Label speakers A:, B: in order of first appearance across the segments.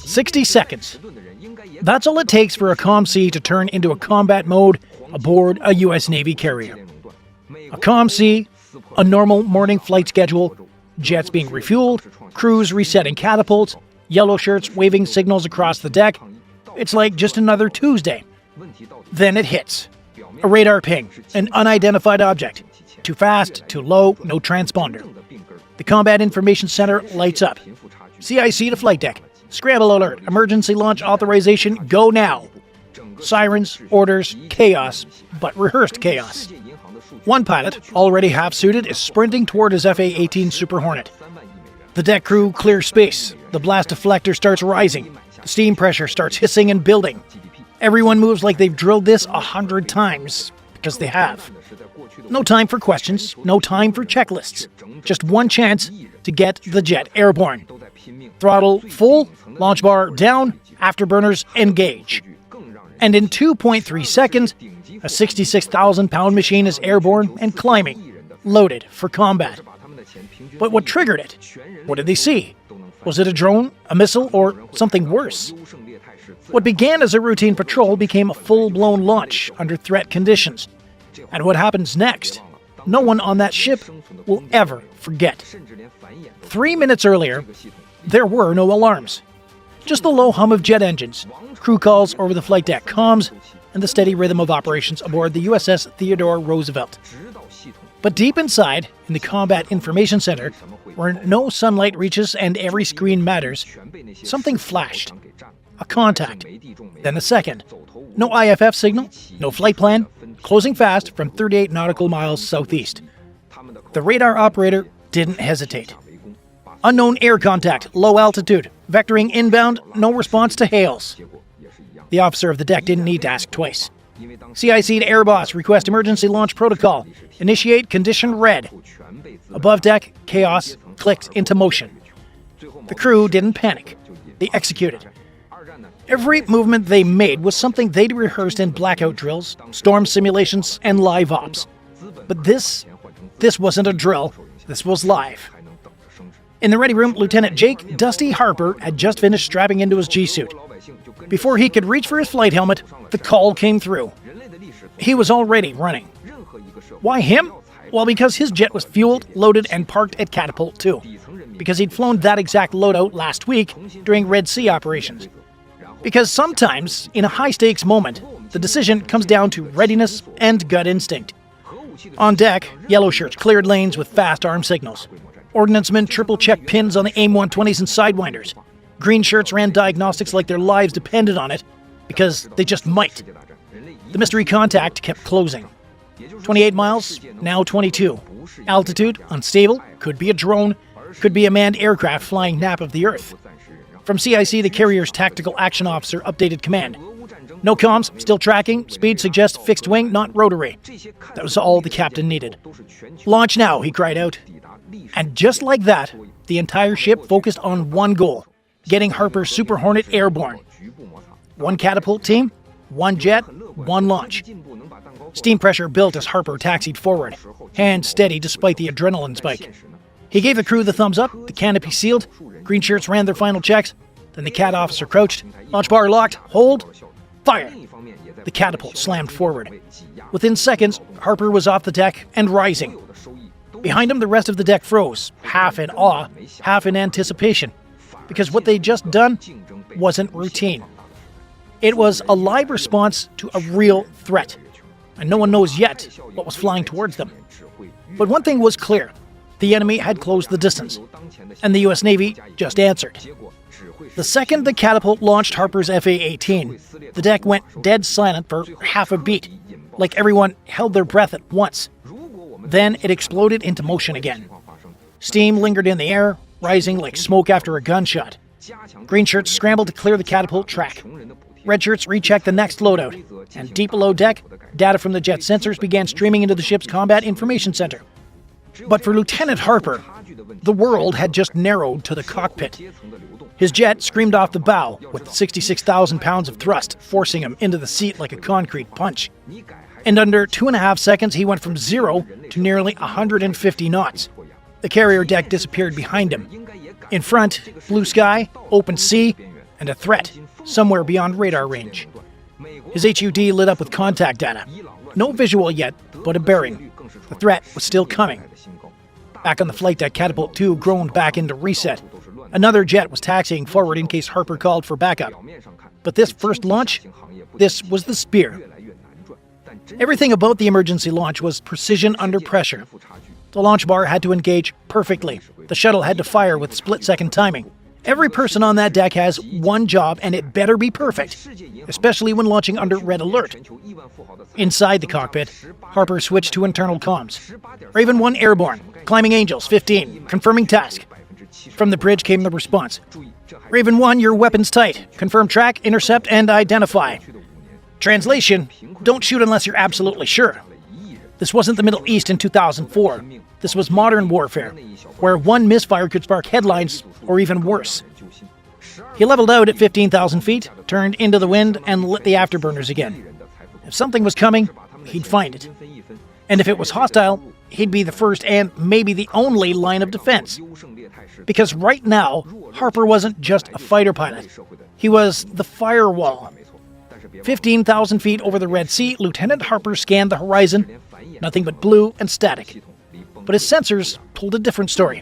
A: 60 seconds. That's all it takes for a COM-C to turn into a combat mode aboard a U.S. Navy carrier. A COM-C, a normal morning flight schedule, jets being refueled, crews resetting catapults, yellow shirts waving signals across the deck. It's like just another Tuesday. Then it hits. A radar ping, an unidentified object. Too fast, too low, no transponder. The Combat Information Center lights up. CIC to flight deck. Scramble alert. Emergency launch authorization. Go now. Sirens, orders, chaos, but rehearsed chaos. One pilot, already half-suited, is sprinting toward his F-18 Super Hornet. The deck crew clears space. The blast deflector starts rising. The steam pressure starts hissing and building. Everyone moves like they've drilled this 100 times, because they have. No time for questions, no time for checklists. Just one chance to get the jet airborne. Throttle full, launch bar down, afterburners engage. And in 2.3 seconds, a 66,000-pound machine is airborne and climbing, loaded for combat. But what triggered it? What did they see? Was it a drone, a missile, or something worse? What began as a routine patrol became a full-blown launch under threat conditions. And what happens next? No one on that ship will ever forget. 3 minutes earlier, there were no alarms. Just the low hum of jet engines, crew calls over the flight deck comms, and the steady rhythm of operations aboard the USS Theodore Roosevelt. But deep inside, in the Combat Information Center, where no sunlight reaches and every screen matters, something flashed. A contact. Then a second. No IFF signal, no flight plan, closing fast from 38 nautical miles southeast. The radar operator didn't hesitate. Unknown air contact, low altitude, vectoring inbound, no response to hails. The officer of the deck didn't need to ask twice. CIC to Air Boss, request emergency launch protocol. Initiate condition red. Above deck, chaos clicked into motion. The crew didn't panic. They executed. Every movement they made was something they'd rehearsed in blackout drills, storm simulations, and live ops. But this wasn't a drill. This was live. In the ready room, Lieutenant Jake Dusty Harper had just finished strapping into his G-suit. Before he could reach for his flight helmet, the call came through. He was already running. Why him? Well, because his jet was fueled, loaded, and parked at Catapult 2. Because he'd flown that exact loadout last week during Red Sea operations. Because sometimes, in a high-stakes moment, the decision comes down to readiness and gut instinct. On deck, yellow shirts cleared lanes with fast arm signals. Ordnancemen triple-checked pins on the AIM-120s and Sidewinders. Green shirts ran diagnostics like their lives depended on it, because they just might. The mystery contact kept closing. 28 miles, now 22. Altitude, unstable, could be a drone, could be a manned aircraft flying nap of the Earth. From CIC, the carrier's tactical action officer updated command. No comms, still tracking, speed suggests fixed wing, not rotary. That was all the captain needed. Launch now, he cried out. And just like that, the entire ship focused on one goal, getting Harper's Super Hornet airborne. One catapult team, one jet, one launch. Steam pressure built as Harper taxied forward, hands steady despite the adrenaline spike. He gave the crew the thumbs up, the canopy sealed, green shirts ran their final checks, then the cat officer crouched, launch bar locked, hold, fire! The catapult slammed forward. Within seconds, Harper was off the deck and rising. Behind him, the rest of the deck froze, half in awe, half in anticipation, because what they'd just done wasn't routine. It was a live response to a real threat, and no one knows yet what was flying towards them. But one thing was clear. The enemy had closed the distance, and the U.S. Navy just answered. The second the catapult launched Harper's F-18, the deck went dead silent for half a beat, like everyone held their breath at once. Then it exploded into motion again. Steam lingered in the air, rising like smoke after a gunshot. Green shirts scrambled to clear the catapult track. Red shirts rechecked the next loadout, and deep below deck, data from the jet sensors began streaming into the ship's Combat Information Center. But for Lieutenant Harper, the world had just narrowed to the cockpit. His jet screamed off the bow, with 66,000 pounds of thrust forcing him into the seat like a concrete punch. In under 2.5 seconds, he went from 0 to nearly 150 knots. The carrier deck disappeared behind him. In front, blue sky, open sea, and a threat somewhere beyond radar range. His HUD lit up with contact data. No visual yet, but a bearing. The threat was still coming. Back on the flight deck, Catapult 2 groaned back into reset. Another jet was taxiing forward in case Harper called for backup. But this first launch, this was the Spear. Everything about the emergency launch was precision under pressure. The launch bar had to engage perfectly. The shuttle had to fire with split-second timing. Every person on that deck has one job, and it better be perfect, especially when launching under red alert. Inside the cockpit, Harper switched to internal comms. Raven 1 airborne, climbing Angels, 15, confirming task. From the bridge came the response. Raven 1, your weapon's tight. Confirm track, intercept, and identify. Translation, don't shoot unless you're absolutely sure. This wasn't the Middle East in 2004. This was modern warfare, where one misfire could spark headlines, or even worse. He leveled out at 15,000 feet, turned into the wind, and lit the afterburners again. If something was coming, he'd find it. And if it was hostile, he'd be the first and maybe the only line of defense. Because right now, Harper wasn't just a fighter pilot. He was the firewall. 15,000 feet over the Red Sea, Lieutenant Harper scanned the horizon, nothing but blue and static. But his sensors told a different story.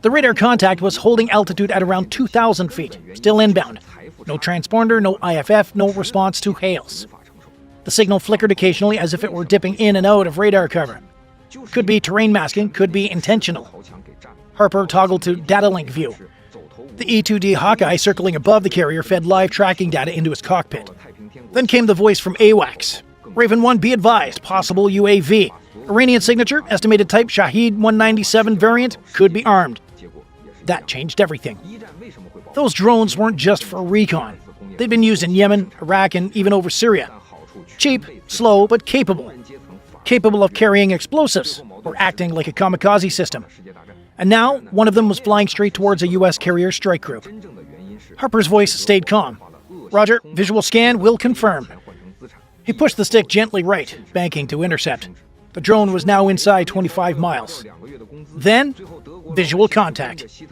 A: The radar contact was holding altitude at around 2,000 feet, still inbound. No transponder, no IFF, no response to hails. The signal flickered occasionally as if it were dipping in and out of radar cover. Could be terrain masking, could be intentional. Harper toggled to data link view. The E-2D Hawkeye circling above the carrier fed live tracking data into his cockpit. Then came the voice from AWACS. Raven 1, be advised, possible UAV. Iranian signature, estimated type Shahed 197 variant, could be armed. That changed everything. Those drones weren't just for recon. They'd been used in Yemen, Iraq, and even over Syria. Cheap, slow, but capable. Capable of carrying explosives, or acting like a kamikaze system. And now, one of them was flying straight towards a U.S. carrier strike group. Harper's voice stayed calm. Roger, visual scan will confirm. He pushed the stick gently right, banking to intercept. The drone was now inside 25 miles. Then, visual contact.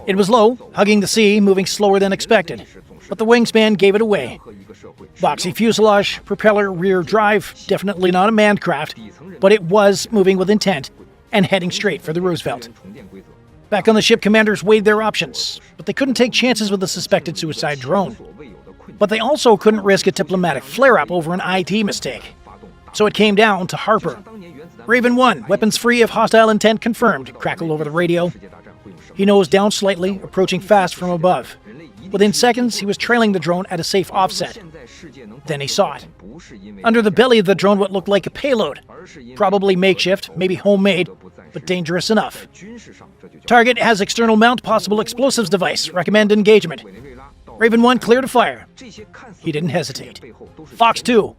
A: It was low, hugging the sea, moving slower than expected. But the wingspan gave it away. Boxy fuselage, propeller, rear drive, definitely not a manned craft, but it was moving with intent and heading straight for the Roosevelt. Back on the ship, commanders weighed their options, but they couldn't take chances with the suspected suicide drone. But they also couldn't risk a diplomatic flare-up over an IT mistake. So it came down to Harper. Raven 1, weapons free if hostile intent confirmed, crackled over the radio. He nosed down slightly, approaching fast from above. Within seconds, he was trailing the drone at a safe offset. Then he saw it. Under the belly of the drone, what looked like a payload. Probably makeshift, maybe homemade, but dangerous enough. Target has external mount, possible explosives device. Recommend engagement. Raven 1, clear to fire. He didn't hesitate. Fox 2.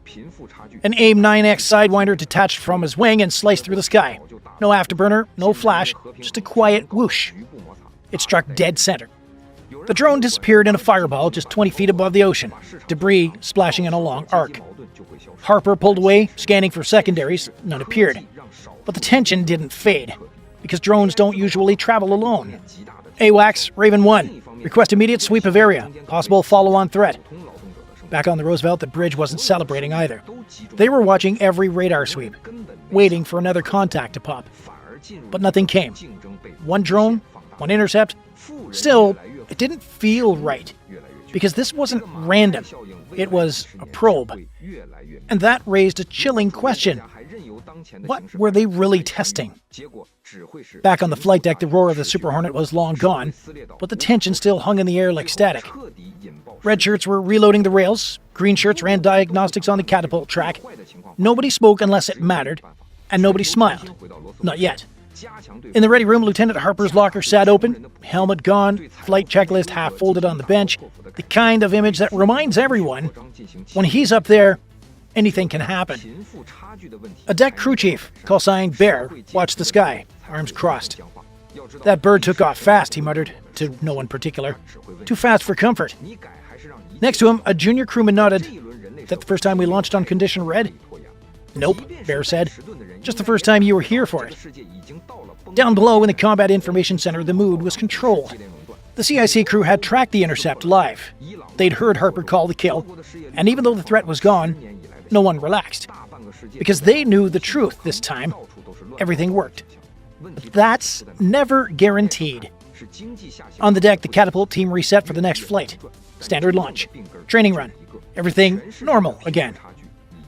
A: An AIM-9X Sidewinder detached from his wing and sliced through the sky. No afterburner, no flash, just a quiet whoosh. It struck dead center. The drone disappeared in a fireball just 20 feet above the ocean, debris splashing in a long arc. Harper pulled away, scanning for secondaries. None appeared. But the tension didn't fade, because drones don't usually travel alone. AWACS, Raven 1. Request immediate sweep of area. Possible follow-on threat. Back on the Roosevelt, the bridge wasn't celebrating either. They were watching every radar sweep, waiting for another contact to pop. But nothing came. One drone, one intercept. Still, it didn't feel right, because this wasn't random. It was a probe. And that raised a chilling question. What were they really testing? Back on the flight deck, the roar of the Super Hornet was long gone, but the tension still hung in the air like static. Red shirts were reloading the rails, green shirts ran diagnostics on the catapult track. Nobody spoke unless it mattered, and nobody smiled. Not yet. In the ready room, Lieutenant Harper's locker sat open, helmet gone, flight checklist half folded on the bench, the kind of image that reminds everyone, when he's up there, anything can happen. A deck crew chief, call sign Bear, watched the sky, arms crossed. That bird took off fast, he muttered, to no one particular. Too fast for comfort. Next to him, a junior crewman nodded. That the first time we launched on condition red? Nope, Bear said. Just the first time you were here for it. Down below in the Combat Information Center, the mood was controlled. The CIC crew had tracked the intercept live. They'd heard Harper call the kill, and even though the threat was gone, no one relaxed. Because they knew the truth this time. Everything worked. But that's never guaranteed. On the deck, the catapult team reset for the next flight. Standard launch. Training run. Everything normal again.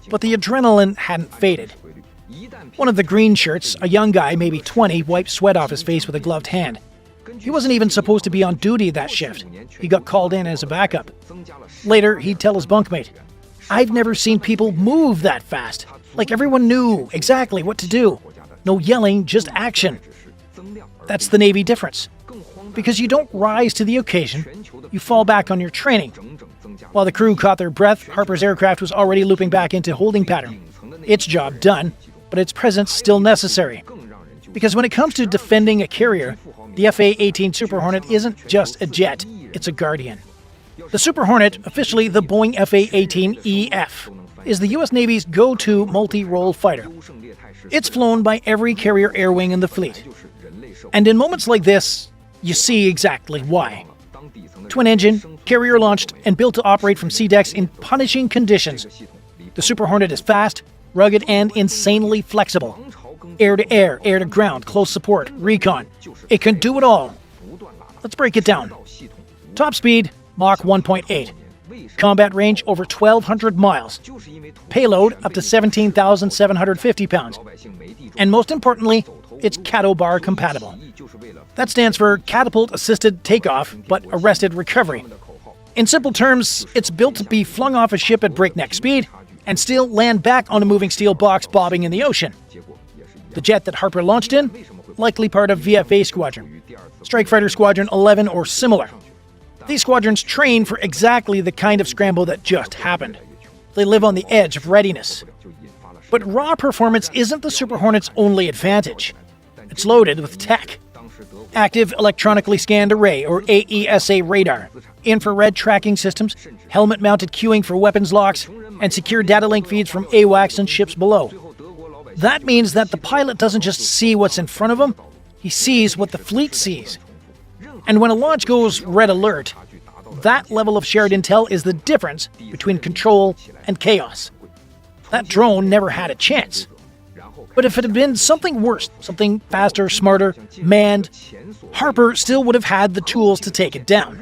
A: But the adrenaline hadn't faded. One of the green shirts, a young guy, maybe 20, wiped sweat off his face with a gloved hand. He wasn't even supposed to be on duty that shift. He got called in as a backup. Later, he'd tell his bunkmate, "I've never seen people move that fast. Like everyone knew exactly what to do. No yelling, just action." That's the Navy difference. Because you don't rise to the occasion, you fall back on your training. While the crew caught their breath, Harper's aircraft was already looping back into holding pattern. Its job done, but its presence still necessary. Because when it comes to defending a carrier, the F-18 Super Hornet isn't just a jet, it's a guardian. The Super Hornet, officially the Boeing F-18EF, is the U.S. Navy's go-to multi-role fighter. It's flown by every carrier air wing in the fleet. And in moments like this, you see exactly why. Twin-engine, carrier-launched, and built to operate from sea decks in punishing conditions. The Super Hornet is fast, rugged, and insanely flexible. Air-to-air, air-to-ground, close support, recon. It can do it all. Let's break it down. Top speed, Mach 1.8. Combat range over 1,200 miles. Payload up to 17,750 pounds. And most importantly, it's CATOBAR compatible. That stands for Catapult Assisted Takeoff, but Arrested Recovery. In simple terms, it's built to be flung off a ship at breakneck speed and still land back on a moving steel box bobbing in the ocean. The jet that Harper launched in, likely part of VFA Squadron, Strike Fighter Squadron 11 or similar. These squadrons train for exactly the kind of scramble that just happened. They live on the edge of readiness. But raw performance isn't the Super Hornet's only advantage. It's loaded with tech. Active Electronically Scanned Array, or AESA radar, infrared tracking systems, helmet-mounted queuing for weapons locks, and secure data link feeds from AWACS and ships below. That means that the pilot doesn't just see what's in front of him, he sees what the fleet sees. And when a launch goes red alert, that level of shared intel is the difference between control and chaos. That drone never had a chance. But if it had been something worse, something faster, smarter, manned, Harper still would have had the tools to take it down.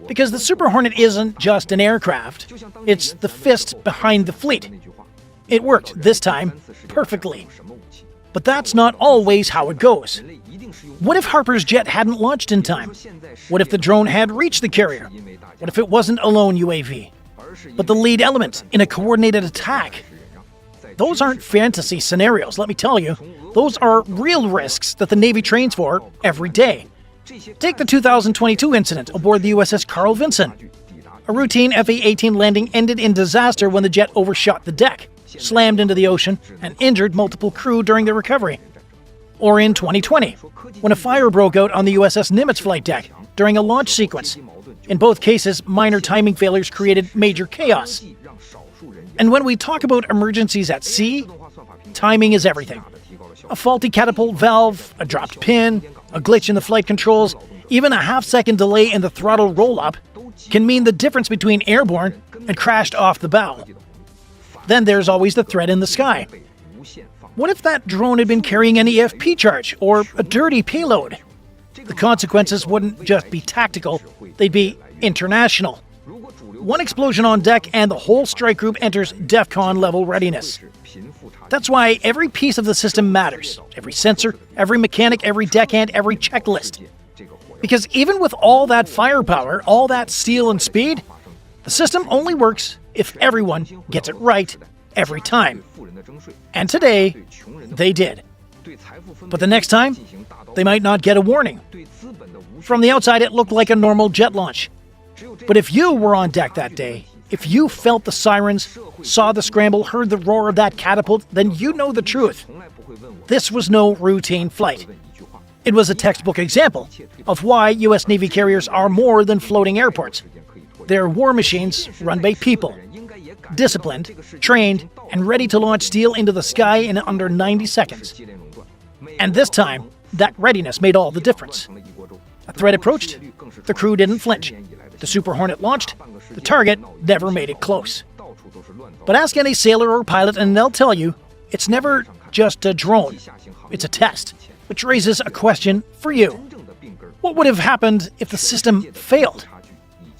A: Because the Super Hornet isn't just an aircraft, it's the fist behind the fleet. It worked, this time, perfectly. But that's not always how it goes. What if Harper's jet hadn't launched in time? What if the drone had reached the carrier? What if it wasn't a lone UAV, but the lead element in a coordinated attack? Those aren't fantasy scenarios, let me tell you. Those are real risks that the Navy trains for every day. Take the 2022 incident aboard the USS Carl Vinson. A routine F-18 landing ended in disaster when the jet overshot the deck, slammed into the ocean, and injured multiple crew during the recovery. Or in 2020, when a fire broke out on the USS Nimitz flight deck during a launch sequence. In both cases, minor timing failures created major chaos. And when we talk about emergencies at sea, timing is everything. A faulty catapult valve, a dropped pin, a glitch in the flight controls, even a half-second delay in the throttle roll-up can mean the difference between airborne and crashed off the bow. Then there's always the threat in the sky. What if that drone had been carrying an EFP charge or a dirty payload? The consequences wouldn't just be tactical, they'd be international. One explosion on deck and the whole strike group enters DEFCON level readiness. That's why every piece of the system matters. Every sensor, every mechanic, every deckhand, every checklist. Because even with all that firepower, all that steel and speed, the system only works if everyone gets it right every time. And today, they did. But the next time, they might not get a warning. From the outside, it looked like a normal jet launch. But if you were on deck that day, if you felt the sirens, saw the scramble, heard the roar of that catapult, then you know the truth. This was no routine flight. It was a textbook example of why U.S. Navy carriers are more than floating airports. They're war machines run by people, disciplined, trained, and ready to launch steel into the sky in under 90 seconds. And this time, that readiness made all the difference. A threat approached. The crew didn't flinch. The Super Hornet launched. The target never made it close. But ask any sailor or pilot and they'll tell you it's never just a drone. It's a test, which raises a question for you. What would have happened if the system failed?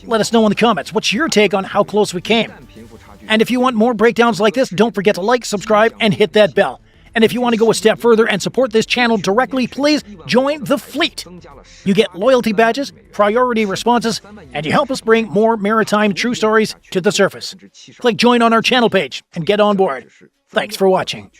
A: Let us know in the comments. What's your take on how close we came? And if you want more breakdowns like this, don't forget to like, subscribe, and hit that bell. And if you want to go a step further and support this channel directly, please join the fleet. You get loyalty badges, priority responses, and you help us bring more maritime true stories to the surface. Click join on our channel page and get on board. Thanks for watching.